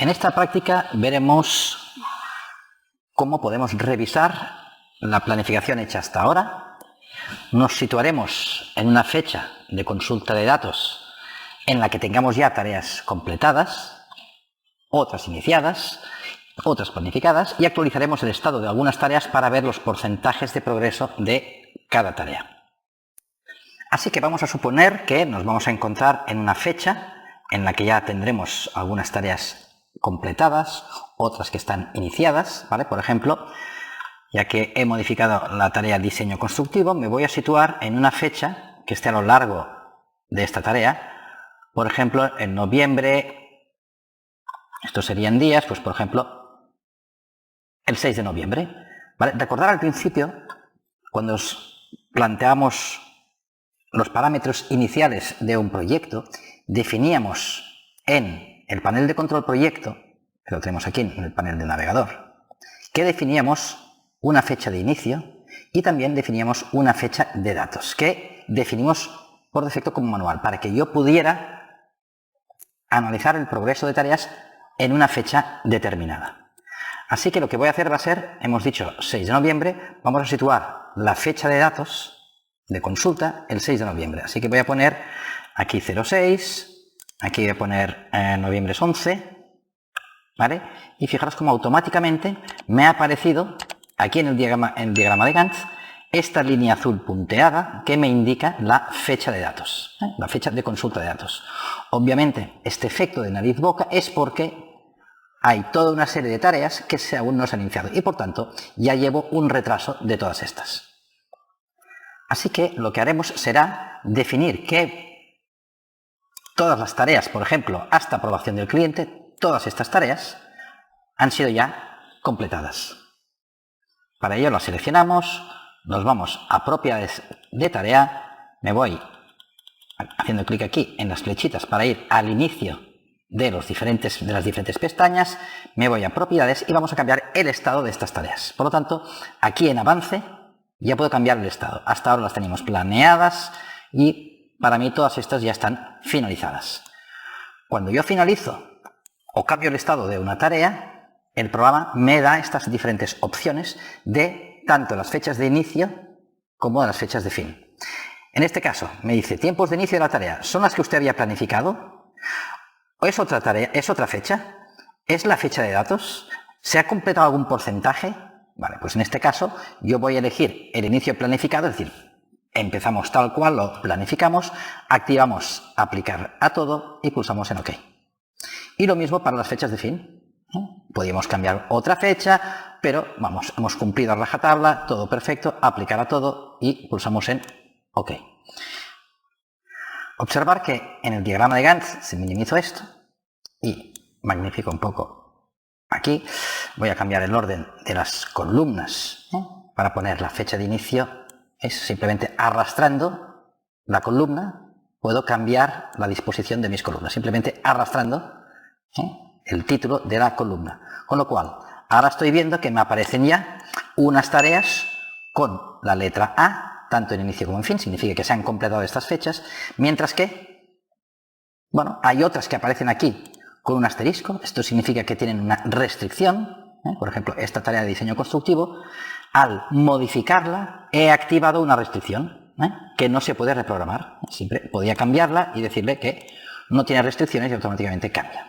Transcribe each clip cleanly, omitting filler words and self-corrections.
En esta práctica veremos cómo podemos revisar la planificación hecha hasta ahora. Nos situaremos en una fecha de consulta de datos en la que tengamos ya tareas completadas, otras iniciadas, otras planificadas, y actualizaremos el estado de algunas tareas para ver los porcentajes de progreso de cada tarea. Así que vamos a suponer que nos vamos a encontrar en una fecha en la que ya tendremos algunas tareas completadas, otras que están iniciadas, ¿vale? Por ejemplo, ya que he modificado la tarea diseño constructivo, me voy a situar en una fecha que esté a lo largo de esta tarea. Por ejemplo, en noviembre, estos serían días, pues por ejemplo, el 6 de noviembre. ¿Vale? Recordar al principio, cuando os planteamos los parámetros iniciales de un proyecto, definíamos en el panel de control proyecto, que lo tenemos aquí en el panel de navegador, que definíamos una fecha de inicio y también definíamos una fecha de datos, que definimos por defecto como manual, para que yo pudiera analizar el progreso de tareas en una fecha determinada. Así que lo que voy a hacer va a ser, hemos dicho 6 de noviembre, vamos a situar la fecha de datos de consulta el 6 de noviembre. Así que voy a poner aquí 06, aquí voy a poner noviembre 11, ¿vale? Y fijaros cómo automáticamente me ha aparecido aquí en el diagrama de Gantt esta línea azul punteada que me indica la fecha de datos, la fecha de consulta de datos. Obviamente este efecto de nariz-boca es porque hay toda una serie de tareas que aún no se han iniciado y por tanto ya llevo un retraso de todas estas. Así que lo que haremos será definir que todas las tareas, por ejemplo, hasta aprobación del cliente, todas estas tareas han sido ya completadas. Para ello las seleccionamos, nos vamos a propiedades de tarea, me voy haciendo clic aquí en las flechitas para ir al inicio de las diferentes pestañas, me voy a propiedades y vamos a cambiar el estado de estas tareas. Por lo tanto, aquí en avance ya puedo cambiar el estado. Hasta ahora las teníamos planeadas y para mí todas estas ya están finalizadas. Cuando yo finalizo o cambio el estado de una tarea, el programa me da estas diferentes opciones de tanto las fechas de inicio como de las fechas de fin. En este caso me dice tiempos de inicio de la tarea, ¿son las que usted había planificado? ¿O es otra tarea? ¿Es otra fecha? ¿Es la fecha de datos? ¿Se ha completado algún porcentaje? Vale, pues en este caso yo voy a elegir el inicio planificado, es decir, empezamos tal cual lo planificamos, activamos aplicar a todo y pulsamos en OK. Y lo mismo para las fechas de fin. Podríamos cambiar otra fecha, pero vamos, hemos cumplido a rajatabla, todo perfecto, aplicar a todo y pulsamos en OK. Observar que en el diagrama de Gantt se minimizo esto y magnifico un poco aquí. Voy a cambiar el orden de las columnas para poner la fecha de inicio. Es simplemente arrastrando la columna, puedo cambiar la disposición de mis columnas, simplemente arrastrando el título de la columna. Con lo cual, ahora estoy viendo que me aparecen ya unas tareas con la letra A, tanto en inicio como en fin, significa que se han completado estas fechas, mientras que, bueno, hay otras que aparecen aquí con un asterisco, esto significa que tienen una restricción. Por ejemplo, esta tarea de diseño constructivo, al modificarla he activado una restricción que no se puede reprogramar. Siempre podía cambiarla y decirle que no tiene restricciones y automáticamente cambia.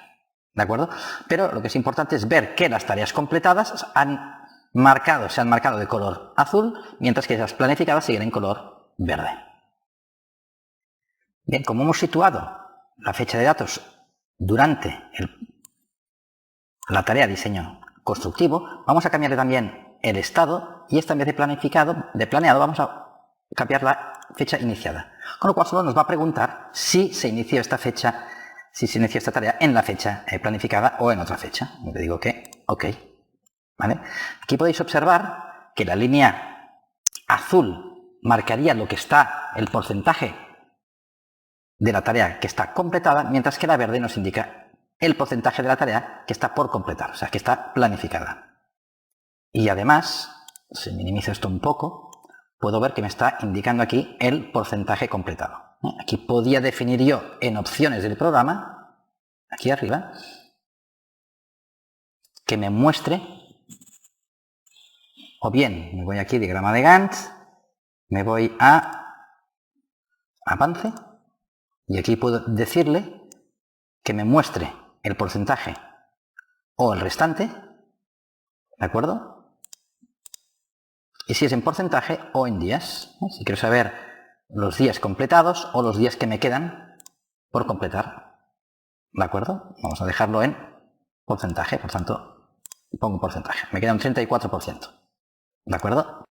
¿De acuerdo? Pero lo que es importante es ver que las tareas completadas se han marcado de color azul, mientras que las planificadas siguen en color verde. Bien, como hemos situado la fecha de datos durante la tarea de diseño constructivo, vamos a cambiarle también el estado y esta en vez de planeado vamos a cambiar la fecha iniciada. Con lo cual solo nos va a preguntar si se inició esta tarea en la fecha planificada o en otra fecha. Y le digo que OK. ¿Vale? Aquí podéis observar que la línea azul marcaría lo que está el porcentaje de la tarea que está completada, mientras que la verde nos indica el porcentaje de la tarea que está por completar, o sea, que está planificada. Y además, si minimizo esto un poco, puedo ver que me está indicando aquí el porcentaje completado. Aquí podía definir yo en opciones del programa, aquí arriba, que me muestre, o bien me voy aquí, diagrama de Gantt, me voy a avance, y aquí puedo decirle que me muestre el porcentaje o el restante, ¿de acuerdo? Y si es en porcentaje o en días, ¿no? Si quiero saber los días completados o los días que me quedan por completar, ¿de acuerdo? Vamos a dejarlo en porcentaje, por tanto, pongo porcentaje. Me queda un 34%, ¿de acuerdo?